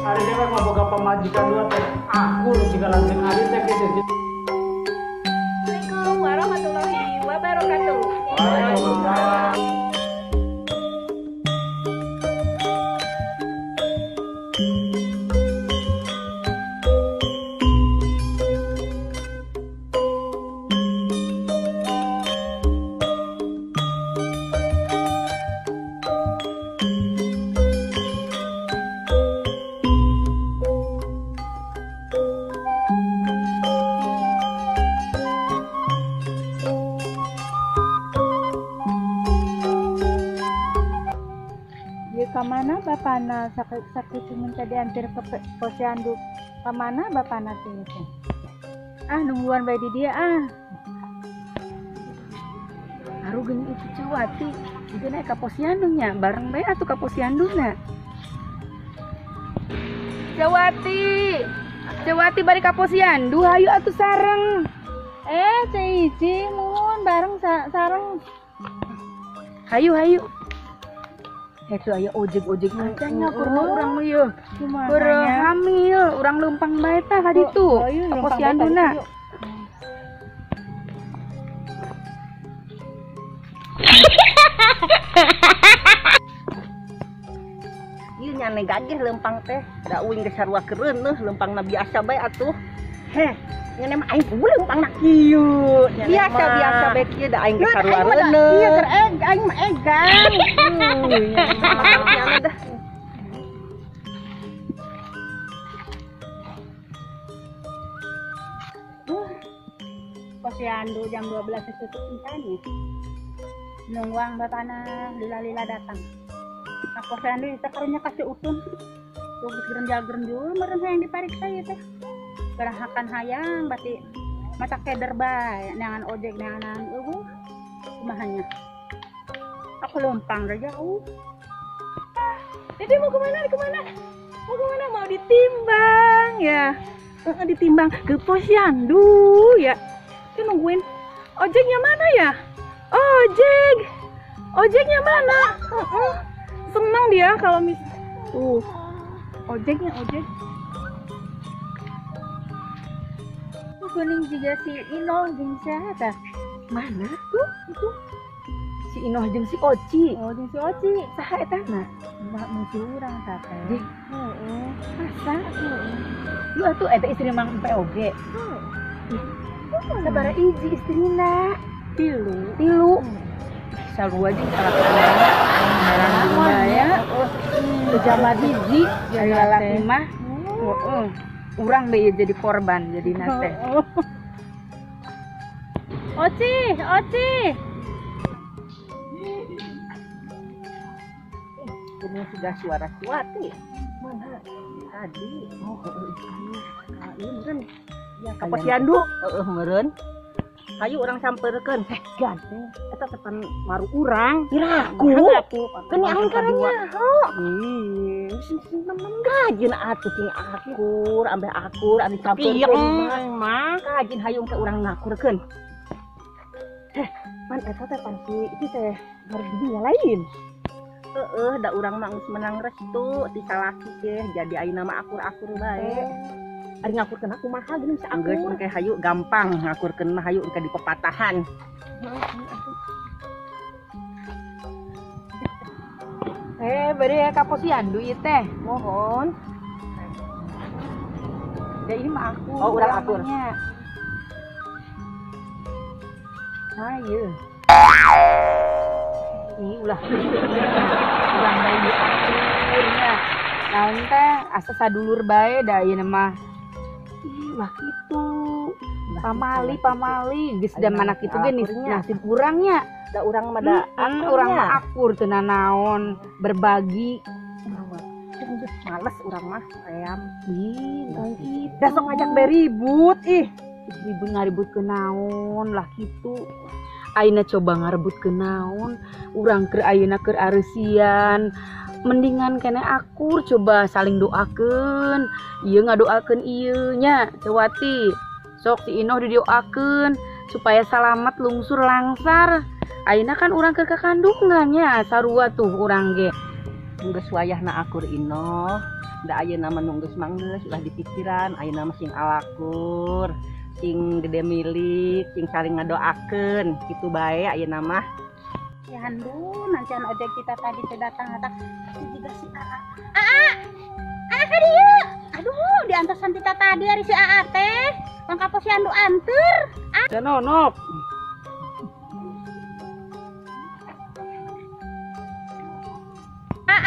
Ada dewek mah boga pamajikan dua teh akur jika langsung ada teh gitu. Assalamualaikum warahmatullahi wabarakatuh. Waalaikumsalam. Kamana bapana sakit minta diantar ke posyandu kamana bapana teh nungguan bae di dia Aru geuning itu Cewati juga naik ka posyandu nya bareng bae atuh ka posyandu na. Cewati bari ka posyandu hayu atuh sareng. Ceci mun bareng sareng Hayu. Itu aya ojek mancanya kurang urang mah yeuh. Kurang hamil, urang leumpang bae tah ka ditu. Ka posyandu-na. Ieu nya ne gageh leumpang teh, da uing ge sarua kereuneuh leumpangna biasa bae atuh. Heh, nya mah aing leumpangna kieu. Biasa bae kieu da aing ge sarua reuneuh. Ieu keur aing mah egang. Nya dah. posyandu jam 12 tutup intanya nungguang bapana lila datang posyandu itu karunya kasih utun tugas gerenjal meren hayang dipariksa ya teh berahakan hayang berarti mata keder bae neangan ojek neangan kumahanya aku lempang udah jauh. Dede mau kemana? Mau ditimbang ya? Ditimbang ke posyandu ya? Kita nungguin ojeknya mana ya? Ojeknya mana? Senang dia kalau ojeknya. Kuning juga si Ino jeung siapa? Mana tuh? Itu si Inoh jeung si Oci. Jeung si Oci. Saha eta na? Mbak muncul urang teh. Masa? Lu atuh eta istri Mang Empe oge. Sabaraha hiji istrina? Tilu. Sarua jeung kalakana. Ngaran daya. Kejama hiji jeung lalaki mah. Urang bae jadi korban jadi nate. Oci. Ini sudah suara Cewati. Mana? Tadi. Ieu meureun. Ya ka posyandu. Meureun. Hayu urang sampeurkeun. Ganteng. Eta tepan maru urang. Iraku. Keun aing karanya. Nemen gajin atuh cing akur, ambeh akur, anu sampeurkeun mah. Gajin hayung ke urang ngakurkeun. Man eta teh pasti itu teh harus dinyalain. Da urang mah geus menang restu ti salaki teh jadi ayeuna mah akur-akur bae. Ari ngakurkeun aku kumaha geuning sa geus engke hayu gampang ngakurkeun mah hayu engke di pepatahan. Bari ka posyandu ieu teh. Mohon. Da ini mah aku. Urang akur. Ieu. Ulah. Urang bae di akurnya. Naon teh asa sadulur bae da ieu mah. Ulah kitu. Pamali geus da mana kitu ge nasib urangnya. Da urang mah da urang mah akur teu naon berbagi. Males urang mah ayam. Da sok ngajak beribut ribut ngaribut ke naon lah kitu. Ayeuna coba ngarebut ke naon, urang keur ayeuna keur areusian. Mendingan kene akur coba saling doakeun. Ieu ngadoakeun ieu nya Cewati. Sok si Inoh didoakeun supaya selamat lungsur langsar. Ayeuna kan urang keur kakandungan nya sarua tuh urang ge. Geus wayahna akur Inoh. Da ayeuna mah nunggus manggeus ulah di pikiran, ayeuna mah sing alakur, sing gede milik, sing saling ngadoakeun, kitu bae ayeuna mah. Ya handu, nanti ojek kita tadi datang datang juga si AA. AA ka dieu. Aduh, diantosan kita tadi ari si AA teh. Kang Kaposyandu anteur. Cenonok.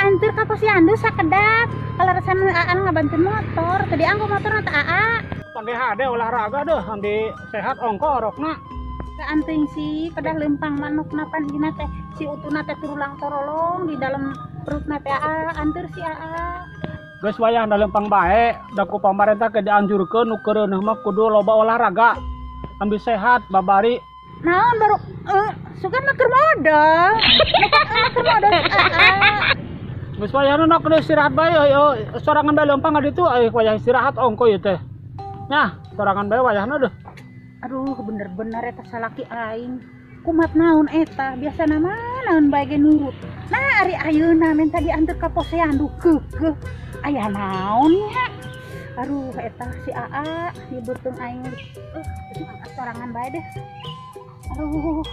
Anteur Kaposyandu sakedap. Kalau resana AA ngabantu motor, tadi anggo motor eta AA. Pande hade olahraga deh, andi sehat ongko orokna. Keanting sih kedah lempang manuk napan dina teh si utuna teh turulang torolong di dalam perutna teh AA anteur si AA. Geus wayah da lempang bae, da ku pamarentah ke dianjurkeun nu keureuneuh mah kudu loba olahraga. Ambil sehat babari. Naon baru sugan mah keur modal. Keur modal si AA. Geus wayahna nak kudu istirahat bae yo sorangan bae lempang ka ditu aya wayah istirahat ongko ieu teh. Nya, sorangan bae wayahna deh. Aduh bener-bener eta salaki aing. Kumat naon eta, biasana mah naon bae ge nurut. Nah ari ayeuna men tadi anteur Kaposyandu keukeuh. Aya naon nya? Aduh eta si AA hiburkeun aing. Sorangan bae deh. Aduh.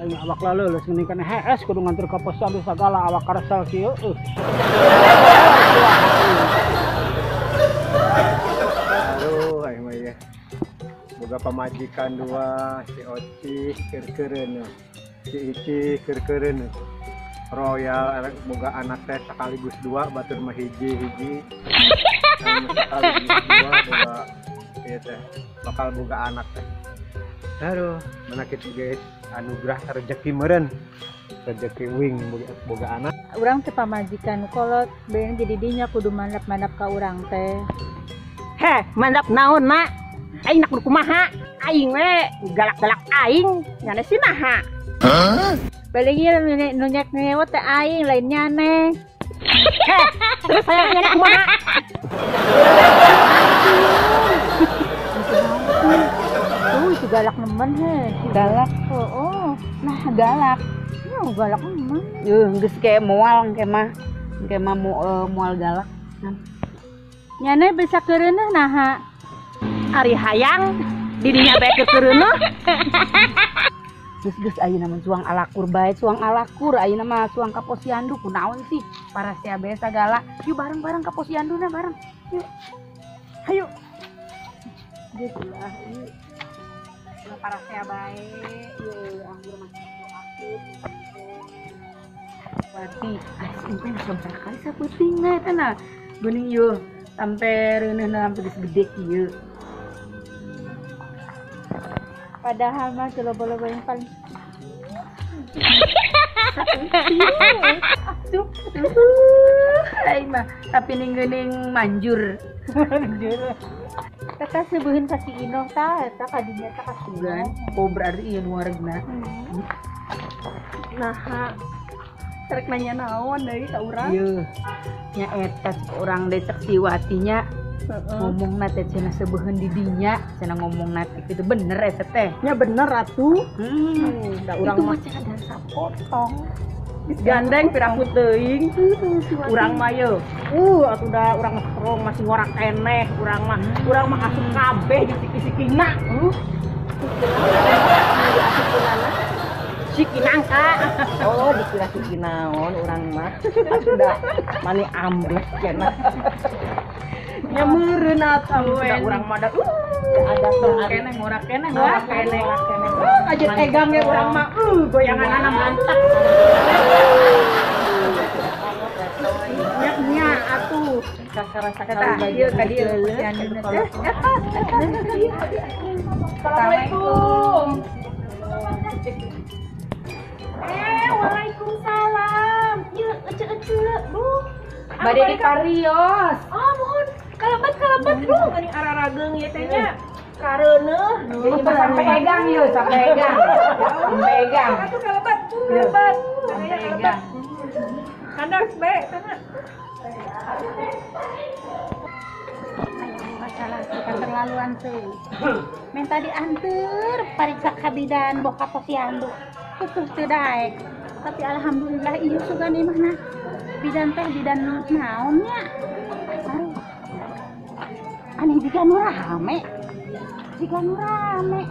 Aing awak laleuleus geuning kana HS kudu ngantur Kaposyandu sagala awak karesel kieu. Boga pamajikan dua, si Oci keur-keureun, si Ici keur-keureun. Royal boga anak teh sekaligus dua, batur mah hiji-hiji. Sekaligus dua boga ieu teh bakal boga anak teh. Aduh, mana kitu guys, anugerah rezeki meureun. Rezeki wing boga anak. Urang teh pamajikan kolot, beun jadi dinya kudu mandap-mandap ka urang teh. Heh, mandap naon nak? Aing nak kumaha? Aing we galak-galak aing, nyana si naha. Paling ieu nu nyak ngewet teh aing lain nyane. Heh, terus saya nyana kumaha? Tuh itu galak nemen he. Galak. Oh. Nah, galak. Galak nemen. Geus kayak moal engke mah moal galak. Nyane bisa keureuneuh naha. Ari hayang didinya bae keureuneuh. Geus ayeuna mah suang alakur bae, suang alakur ayeuna mah suang Kaposyandu kunaon sih? Para sia bae sagala. Yuk bareng-bareng Kaposyanduna bareng. Yuk. Hayu. Geus ulah ieu. Para sia bae, ieu anggur masih akut. Berarti asin teh sabaraha kali sapeuting na eta na. Geuning ieu sampai reuneuna sampai geus gede kieu. Padahal mah loba-loba yang paling Aing mah tapi ning manjur. Teka sebuhin ka si Ino ta, eta kadinya ta Sugan. Oh berarti ieu nu waregna. Naha rek nanya naon deui ka urang? Ieu nya eta urang decek siwatinya ngomongna teh cenah sebeuheun di dinya, cenah ngomongna kitu bener eta teh. Nya bener atuh. Da urang mah cenah dansa potong. Gandeng piraku teuing. Urang mah yeuh. Atuh da urang mah serong masih ngorak keneh, urang mah asup kabeh disiki-sikina. Sikinangka. Oh, dikira sikinaon urang mah. Atuh da mani ambles cenah. Nya meureun atuh da urang mah da ada Keneh ngorak keneh ngorak keneh. Aja egang ge urang mah goyanganna mantap. Nya atuh sakara-sakara ieu ka dieu Kaposyandu teh. Assalamualaikum. Waalaikumsalam. Ieu ece-ece, Bu. Bade di Parios. Oh, mohon kalabat Bu. Geuning ararageung ieu teh nya. Kareuneuh. Jadi sampai egang yuk, sampai egang. Sampai egang. Atuh kalabat Bu, kalabat. Sampai egang. Kandas bae tana. Masalah kita terlaluan tuh. Minta diantar pariksa kabidan boh Kaposyandu. Putus teu daek. Tapi alhamdulillah ieu sugan ieu mah nah. bidan teh bidan naonnya. Aneh jika nu rame. Jika nu rame.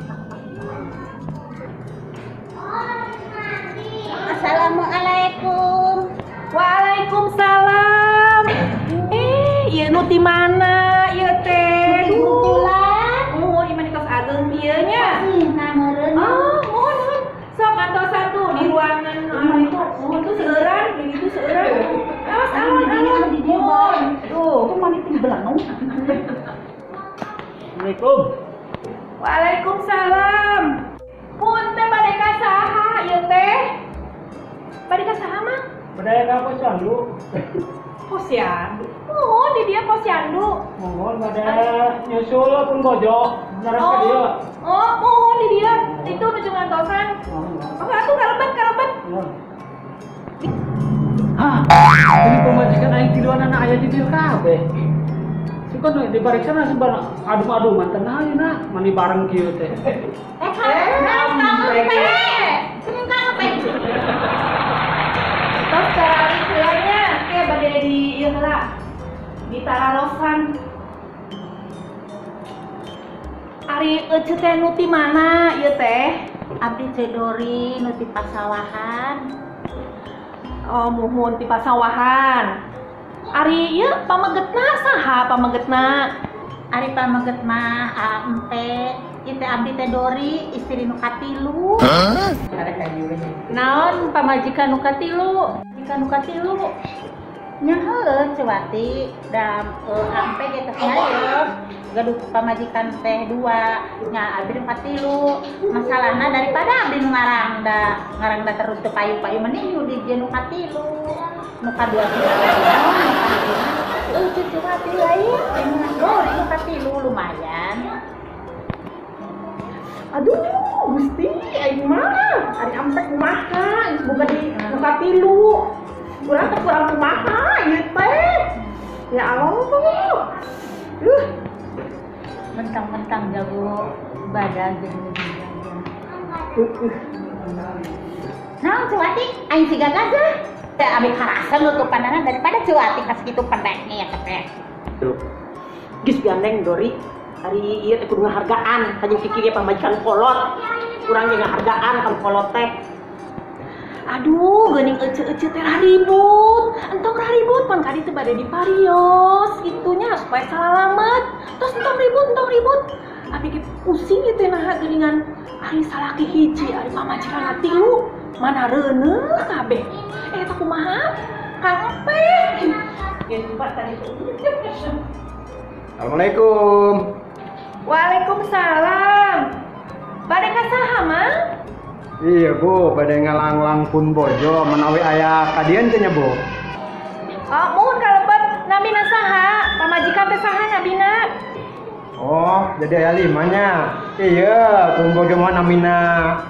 Assalamualaikum. Waalaikumsalam. Ieu nu ti mana ieu teh? Oh, di mana kos ageng ieu nya? Oh, mohon. Sok antos satu di ruangan itu. Mohon tuh seueuran, di itu seueuran. Awas alon. Mohon. Tuh, kok mani teh belangu. Assalamualaikum. Waalaikumsalam. Punten bade ka saha ieu teh? Bade ka saha mah? Budaya ka posyandu. Posyandu. Oh, di dia posyandu. Mohon pada nyusul pun bojo. Benar ka dia. Oh, mohon di dia. Itu nu jeung ngantosan. Oh, atuh karebet. Hah, ini pemajikan aing tiduran anak aya di dieu kabeh. Suka nu dipariksa na sebenarnya adu mantan ayeuna mani bareng kieu teh. Tos tarari heulanya ke bade di ieu heula. Di Tararosan. Ari euceut teh nu ti mana ieu teh? Abdi Cedori nu ti pasawahan. Oh, muhun ti pasawahan. Ari ieu pamegetna saha pamegetna? Ari pameget mah ente ieu teh Abdi Cedori istri nu katilu. Naon pamajikan nu katilu? Jika nu katilu nya heueuh Cewati da ampe ge teh nyayeuh gaduh pamajikan teh dua nya abdi nu katilu. Masalahna daripada abdi nu ngarangda terus teu payu-payu mending nu di nu katilu. Nu kadua Cewati lain nu katilu lumayan. Aduh, Gusti, aing mah ari ampe kumaha, geus boga di nu katilu. Urang teh kurang kumaha ieu teh. Ya Allah. Mentang-mentang jago badan jeung Nah, Cewati, aing siga gajah. Teh abi karasa nutup pandangan daripada Cewati kas kitu pendeknya ya teh. Geus gandeng Dori. Hari ieu teh kudu ngahargaan, hanya pikir pamajikan kolot. Urang ge ngahargaan ka kolot teh. Aduh, geuning ece-ece teh ribut. Entong ribut pan kadi teh bade diparios. Itunya supaya salalamet. Terus entong ribut. Abi ge pusing ieu teh naha geuningan ari salaki hiji, ari pamajikan tilu. Mana reuneuh kabeh. Eta kumaha? Kang Empe. Geus empat tadi teh. Assalamualaikum. Waalaikumsalam. Bade ka saha, Mang? Iya Bu, pada ngalanglang pun bojo menawi ayah kadian teh nya Bu. Oh, mohon kalebet nabina saha? Pamajikan teh saha nabina? Oh, jadi ayah limanya. Iya, pun bojo mah namina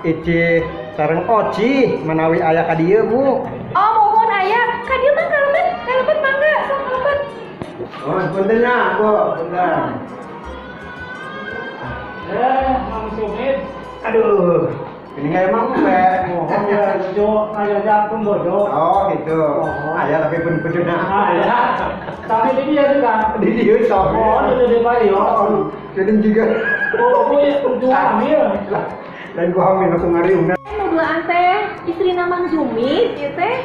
Ici sareng Oci menawi ayah kadieu Bu. Oh, mohon aya. Ka dieu mah kalebet mangga, sok kalebet. Oh, punten nya Bu, punten. Mang Sumit. Aduh, ini nggak emang Be, mohon ya. Bojo ngajak pun bojo. Oh gitu. Ayah tapi pun peduna. Ya. Tapi di dia juga. Di dia sok. Oh, itu di Mario. Jadi juga. Oh, itu hamil. Dan gua hamil aku ngariungna. Nu duaan teh istrina Mang Jumit ieu teh.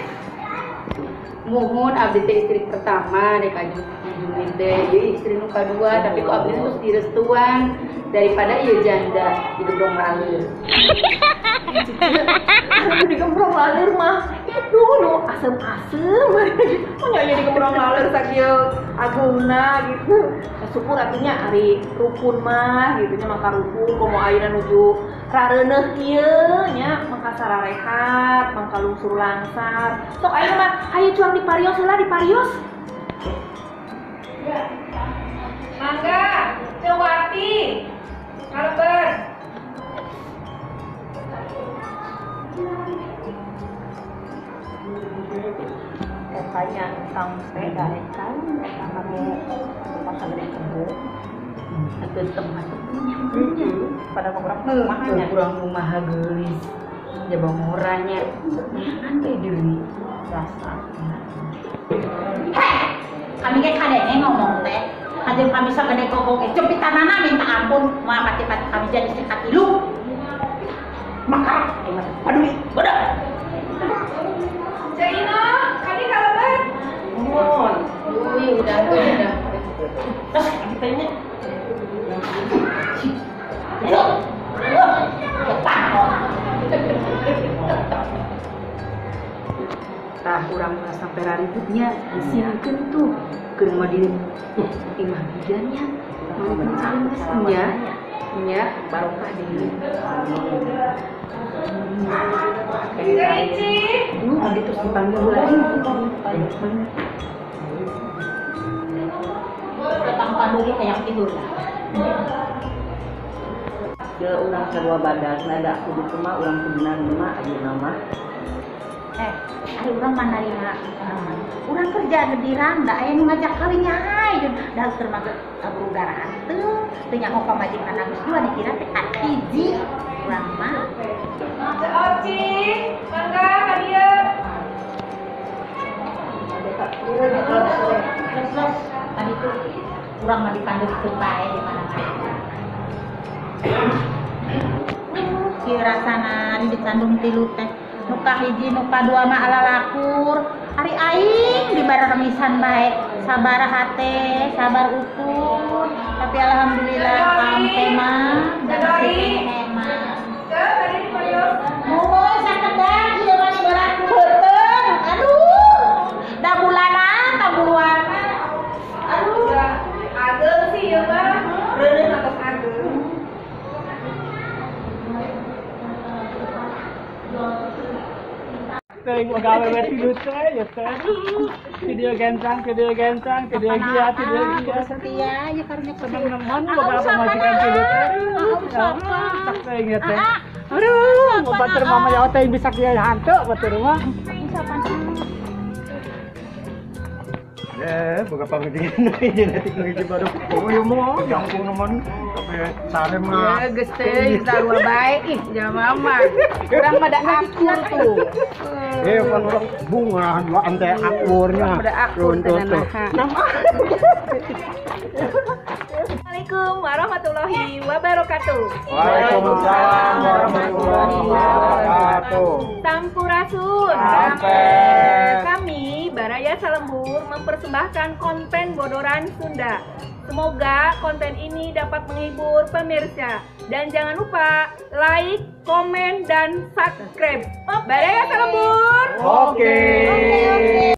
Muhun abdi teh istri pertama dek aju Jumit teh ieu istri nu kadua tapi ku abdi terus direstuan daripada ieu janda hidup dong merangir. Aduh digembrong laleur mah itu nu asem-asem. Oh nya digembrong laleur sakieu ageuna gitu. Syukur atunya ari rukun mah gitu nya maka rukun komo ayeuna nuju rareuneuh ieu nya mangka sararehat, mangka lungsur langsar. Sok ayeuna mah hayu cuang di parios heula di parios. Mangga, Cewati. Kalebet. Katanya sampai dari kan sama pasal dari kebo itu teman-temannya pada rumahnya kurang rumah geulis jaba murahnya ante deui rasa Hei, kami kayak kadene ngomong teh. Kajen kami sagede kokok cepitanana minta ampun, mah pati-pati kami jadi sekati lu. Maka, aduh, bodoh. Jaina, kali kalaban. Mohon. Udah. Terus kita ini. Tah urang sampai raributnya disimkeun tuh keur madirin imah bidannya mangkeun saling geusnya nya barokah deui. Ici, abdi terus dipanggil lagi. Datang panduri kayak tidur lah. Dia urang sarua badak nada kudu kumaha urang kudunan mah aya nama. Ada orang mana ya? Orang kerja di randa, yang ngajak kalinya hai, dan termasuk berugaraan tuh, tanya mau pemajikan habis dua dikira teh hiji, orang mah. Oci, mangga kadieu. Terus, tadi tuh orang mah dipanggil kebae di mana-mana. Kira sana di kandung tilu teh. Nuka hiji nuka dua mah ala lakur hari aing di bara remisan baik sabar hate sabar utuh tapi alhamdulillah sampai mah dan hemat mohon sakedah ieu mah berat heuteung aduh da bulanan da buluana aduh Ageng sih ieu mah. Reureun atos ageng. Teng gawe we tilu teh ya teh. Video gencang, video giat. setia ya karunya Teman-teman boga pamajikan tilu teh. Tak teh ya teh. Aduh, batur mama ya teh bisa kieu hantu batur mah. Boga pamajikan ieu nanti ngeuji baru. Oh ieu mah jangkung nemen tapi sare mah. Ya geus teh sarua bae ih jangan mama. Urang mah da akur tuh. Kan orang bunga dua ante akurnya. Pada akur tenan naha. Assalamualaikum warahmatullahi wabarakatuh. Waalaikumsalam warahmatullahi wabarakatuh. Sampurasun. Sampai. Kami Baraya Salembur mempersembahkan konten Bodoran Sunda. Semoga konten ini dapat menghibur pemirsa. Dan jangan lupa like, komen, dan subscribe. Baraya Salembur. Oke.